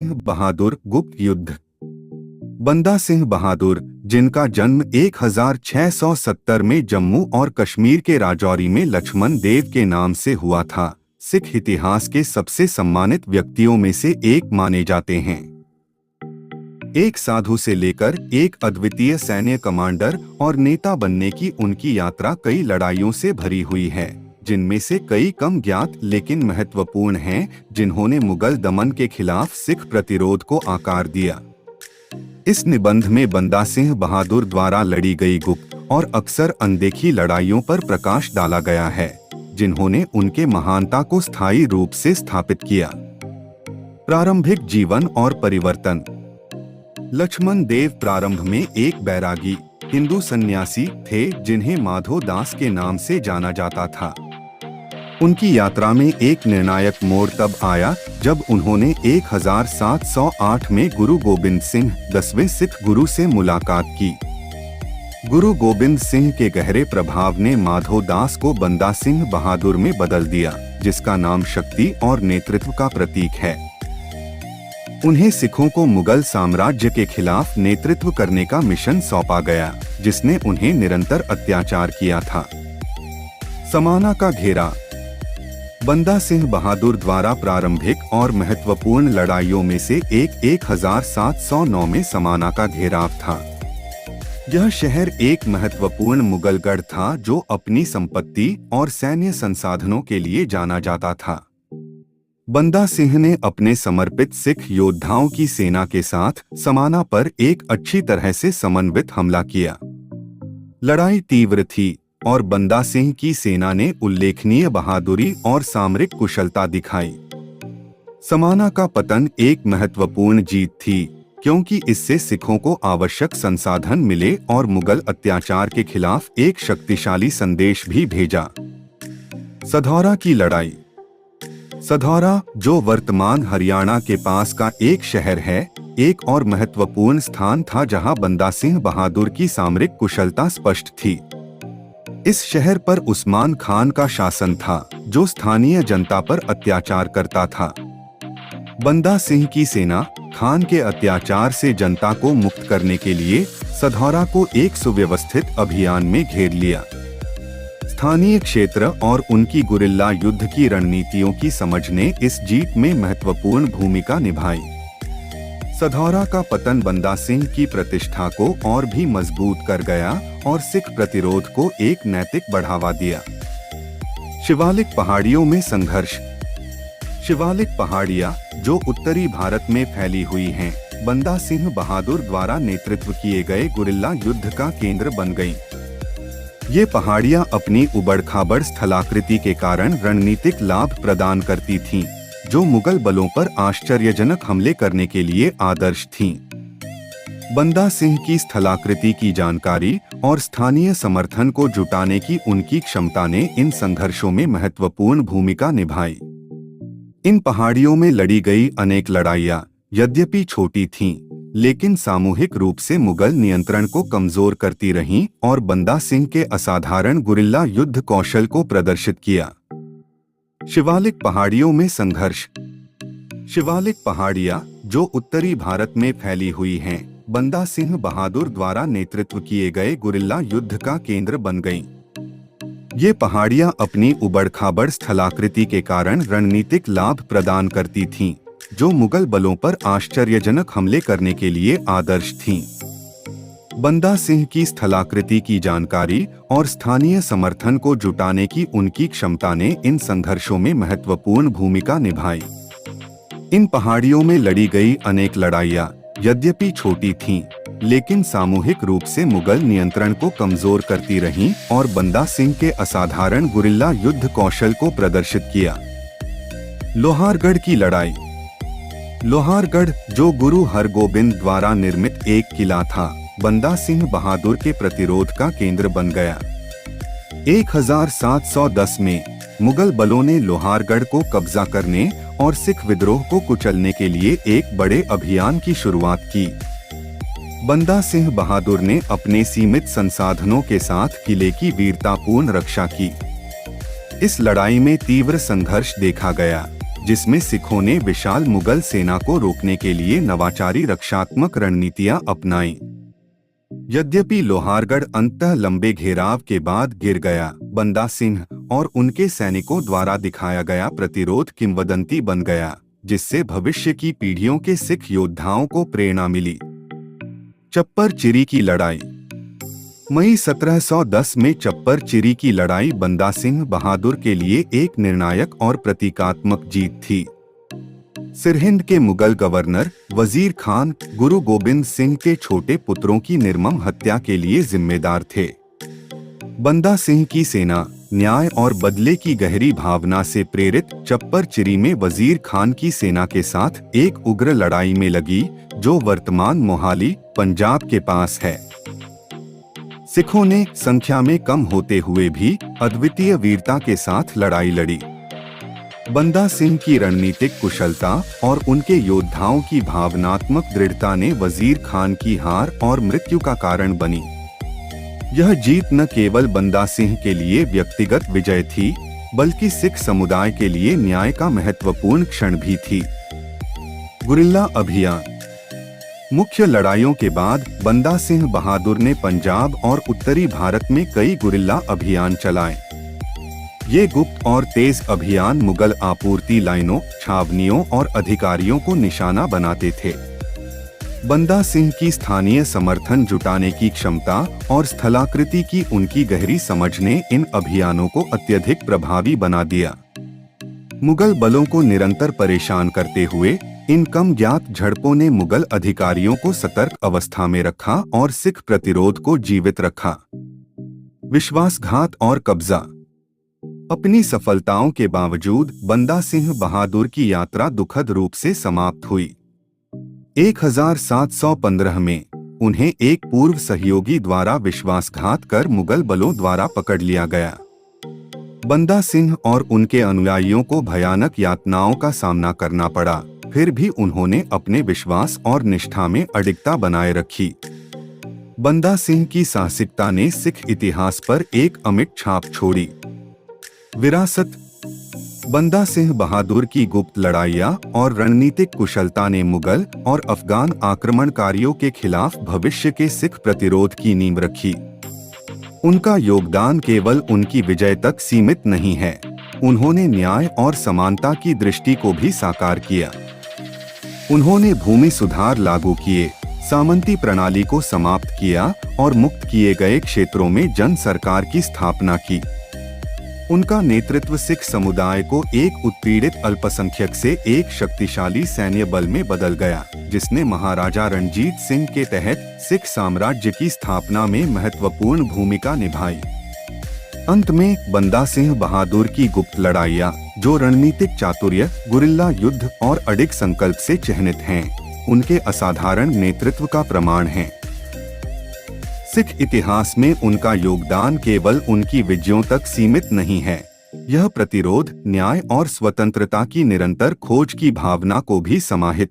बहादुर गुप्त युद्ध। बंदा सिंह बहादुर, जिनका जन्म 1670 में जम्मू और कश्मीर के राजौरी में लक्ष्मण देव के नाम से हुआ था, सिख इतिहास के सबसे सम्मानित व्यक्तियों में से एक माने जाते हैं। एक साधु से लेकर एक अद्वितीय सैन्य कमांडर और नेता बनने की उनकी यात्रा कई लड़ाइयों से भरी हुई है, जिनमें से कई कम ज्ञात लेकिन महत्वपूर्ण हैं, जिन्होंने मुगल दमन के खिलाफ सिख प्रतिरोध को आकार दिया। इस निबंध में बंदा सिंह बहादुर द्वारा लड़ी गई गुप्त और अक्सर अनदेखी लड़ाइयों पर प्रकाश डाला गया है, जिन्होंने उनके महानता को स्थायी रूप से स्थापित किया। प्रारंभिक जीवन और परिवर्तन। लक्ष्मण देव प्रारंभ में एक बैरागी हिंदू सन्यासी थे, जिन्हें माधो दास के नाम से जाना जाता था। उनकी यात्रा में एक निर्णायक मोड़ तब आया जब उन्होंने 1708 में गुरु गोबिंद सिंह 10वें सिख गुरु से मुलाकात की। गुरु गोबिंद सिंह के गहरे प्रभाव ने माधो दास को बंदा सिंह बहादुर में बदल दिया, जिसका नाम शक्ति और नेतृत्व का प्रतीक है। उन्हें सिखों को मुगल साम्राज्य के खिलाफ नेतृत्व करने का मिशन सौंपा गया, जिसने उन्हें निरंतर अत्याचार किया था। समाना का घेरा। बंदा सिंह बहादुर द्वारा प्रारंभिक और महत्वपूर्ण लड़ाइयों में से एक 1709 में समाना का घेराव था। यह शहर एक महत्वपूर्ण मुगल गढ़ था, जो अपनी संपत्ति और सैन्य संसाधनों के लिए जाना जाता था। बंदा सिंह ने अपने समर्पित सिख योद्धाओं की सेना के साथ समाना पर एक अच्छी तरह से समन्वित हमला किया। लड़ाई तीव्र थी और बंदा सिंह की सेना ने उल्लेखनीय बहादुरी और सामरिक कुशलता दिखाई। समाना का पतन एक महत्वपूर्ण जीत थी, क्योंकि इससे सिखों को आवश्यक संसाधन मिले और मुगल अत्याचार के खिलाफ एक शक्तिशाली संदेश भी भेजा। सधौरा की लड़ाई। सधौरा, जो वर्तमान हरियाणा के पास का एक शहर है, एक और महत्वपूर्ण स्थान था जहां बंदा सिंह बहादुर की सामरिक कुशलता स्पष्ट थी। इस शहर पर उस्मान खान का शासन था, जो स्थानीय जनता पर अत्याचार करता था। बंदा सिंह की सेना खान के अत्याचार से जनता को मुक्त करने के लिए सधौरा को एक सुव्यवस्थित अभियान में घेर लिया। स्थानीय क्षेत्र और उनकी गुरिल्ला युद्ध की रणनीतियों की समझ ने इस जीत में महत्वपूर्ण भूमिका निभाई। सधौरा का पतन बंदा सिंह की प्रतिष्ठा को और भी मजबूत कर गया और सिख प्रतिरोध को एक नैतिक बढ़ावा दिया। शिवालिक पहाड़ियों में संघर्ष। शिवालिक पहाड़ियां, जो उत्तरी भारत में फैली हुई हैं, बंदा सिंह बहादुर द्वारा नेतृत्व किए गए गुरिल्ला युद्ध का केंद्र बन गईं। ये पहाड़ियां अपनी उबड़-खाबड़ स्थलाकृति के कारण रणनीतिक लाभ प्रदान करती थीं, जो मुगल बलों पर आश्चर्यजनक हमले करने के लिए आदर्श थीं। बंदा सिंह की स्थलाकृति की जानकारी और स्थानीय समर्थन को जुटाने की उनकी क्षमता ने इन संघर्षों में महत्वपूर्ण भूमिका निभाई। इन पहाड़ियों में लड़ी गई अनेक लड़ाइयां, यद्यपि छोटी थीं, लेकिन सामूहिक रूप से मुगल नियंत्रण को कमजोर करती रहीं और बंदा सिंह के असाधारण गुरिल्ला युद्ध कौशल को प्रदर्शित किया। शिवालिक पहाड़ियों में संघर्ष। शिवालिक पहाड़ियां, जो उत्तरी भारत में फैली हुई हैं, बंदा सिंह बहादुर द्वारा नेतृत्व किए गए गुरिल्ला युद्ध का केंद्र बन गईं। ये पहाड़ियां अपनी उबड़-खाबड़ स्थलाकृति के कारण रणनीतिक लाभ प्रदान करती थीं, जो मुगल बलों पर आश्चर्यजनक हमले करने के लिए आदर्श थीं। बंदा सिंह की स्थलाकृति की जानकारी और स्थानीय समर्थन को जुटाने की उनकी क्षमता ने इन संघर्षों में महत्वपूर्ण भूमिका निभाई। इन पहाड़ियों में लड़ी गई अनेक लड़ाइयां, यद्यपि छोटी थीं, लेकिन सामूहिक रूप से मुगल नियंत्रण को कमजोर करती रहीं और बंदा सिंह के असाधारण गुरिल्ला युद्ध कौशल को प्रदर्शित किया। लोहारगढ़ की लड़ाई। लोहारगढ़, जो गुरु हरगोबिंद द्वारा निर्मित एक किला था, बंदा सिंह बहादुर के प्रतिरोध का केंद्र बन गया। 1710 में मुगल बलों ने लोहारगढ़ को कब्जा करने और सिख विद्रोह को कुचलने के लिए एक बड़े अभियान की शुरुआत की। बंदा सिंह बहादुर ने अपने सीमित संसाधनों के साथ किले की वीरतापूर्ण रक्षा की। इस लड़ाई में तीव्र संघर्ष देखा गया, जिसमें सिखों ने विशाल मुगल सेना को रोकने के लिए नवाचारी रक्षात्मक रणनीतियां अपनाई। यद्यपि लोहारगढ़ अंततः लंबे घेराव के बाद गिर गया, बंदा सिंह और उनके सैनिकों द्वारा दिखाया गया प्रतिरोध किंवदंती बन गया, जिससे भविष्य की पीढ़ियों के सिख योद्धाओं को प्रेरणा मिली। चप्पर चिरी की लड़ाई। मई 1710 में चप्पर चिरी की लड़ाई बंदा सिंह बहादुर के लिए एक निर्णायक और प्रतीकात्मक जीत थी। सिरहिंद के मुगल गवर्नर वजीर खान गुरु गोबिंद सिंह के छोटे पुत्रों की निर्मम हत्या के लिए जिम्मेदार थे। बंदा सिंह की सेना न्याय और बदले की गहरी भावना से प्रेरित चप्पर चिरी में वजीर खान की सेना के साथ एक उग्र लड़ाई में लगी, जो वर्तमान मोहाली पंजाब के पास है। सिखों ने संख्या में कम होते हुए भी अद्वितीय वीरता के साथ लड़ाई लड़ी। बंदा सिंह की रणनीतिक कुशलता और उनके योद्धाओं की भावनात्मक दृढ़ता ने वजीर खान की हार और मृत्यु का कारण बनी। यह जीत न केवल बंदा सिंह के लिए व्यक्तिगत विजय थी, बल्कि सिख समुदाय के लिए न्याय का महत्वपूर्ण क्षण भी थी। गुरिल्ला अभियान। मुख्य लड़ाइयों के बाद बंदा सिंह बहादुर ने पंजाब और उत्तरी भारत में कई गुरिल्ला अभियान चलाए। ये गुप्त और तेज अभियान मुगल आपूर्ति लाइनों, छावनियों और अधिकारियों को निशाना बनाते थे। बंदा सिंह की स्थानीय समर्थन जुटाने की क्षमता और स्थलाकृति की उनकी गहरी समझ ने इन अभियानों को अत्यधिक प्रभावी बना दिया। मुगल बलों को निरंतर परेशान करते हुए इन कम ज्ञात झड़पों ने मुगल अधिकारियों को सतर्क अवस्था में रखा और सिख प्रतिरोध को जीवित रखा। विश्वासघात और कब्जा। अपनी सफलताओं के बावजूद बंदा सिंह बहादुर की यात्रा दुखद रूप से समाप्त हुई। 1715 में उन्हें एक पूर्व सहयोगी द्वारा विश्वासघात कर मुगल बलों द्वारा पकड़ लिया गया। बंदा सिंह और उनके अनुयायियों को भयानक यातनाओं का सामना करना पड़ा, फिर भी उन्होंने अपने विश्वास और निष्ठा में अडिगता बनाए रखी। बंदा सिंह की साहसिकता ने सिख इतिहास पर एक अमिट छाप छोड़ी। विरासत। बंदा सिंह बहादुर की गुप्त लड़ाइयाँ और रणनीतिक कुशलता ने मुगल और अफगान आक्रमणकारियों के खिलाफ भविष्य के सिख प्रतिरोध की नींव रखी। उनका योगदान केवल उनकी विजय तक सीमित नहीं है, उन्होंने न्याय और समानता की दृष्टि को भी साकार किया। उन्होंने भूमि सुधार लागू किए, सामंती प्रणाली को समाप्त किया और मुक्त किए गए क्षेत्रों में जन सरकार की स्थापना की। उनका नेतृत्व सिख समुदाय को एक उत्पीड़ित अल्पसंख्यक से एक शक्तिशाली सैन्य बल में बदल गया, जिसने महाराजा रणजीत सिंह के तहत सिख साम्राज्य की स्थापना में महत्वपूर्ण भूमिका निभाई। अंत में बंदा सिंह बहादुर की गुप्त लड़ाइयाँ, जो रणनीतिक चातुर्य, गुरिल्ला युद्ध और अडिग संकल्प से चिह्नित हैं, उनके असाधारण नेतृत्व का प्रमाण हैं। सिख इतिहास में उनका योगदान केवल उनकी विजयों तक सीमित नहीं है, यह प्रतिरोध, न्याय और स्वतंत्रता की निरंतर खोज की भावना को भी समाहित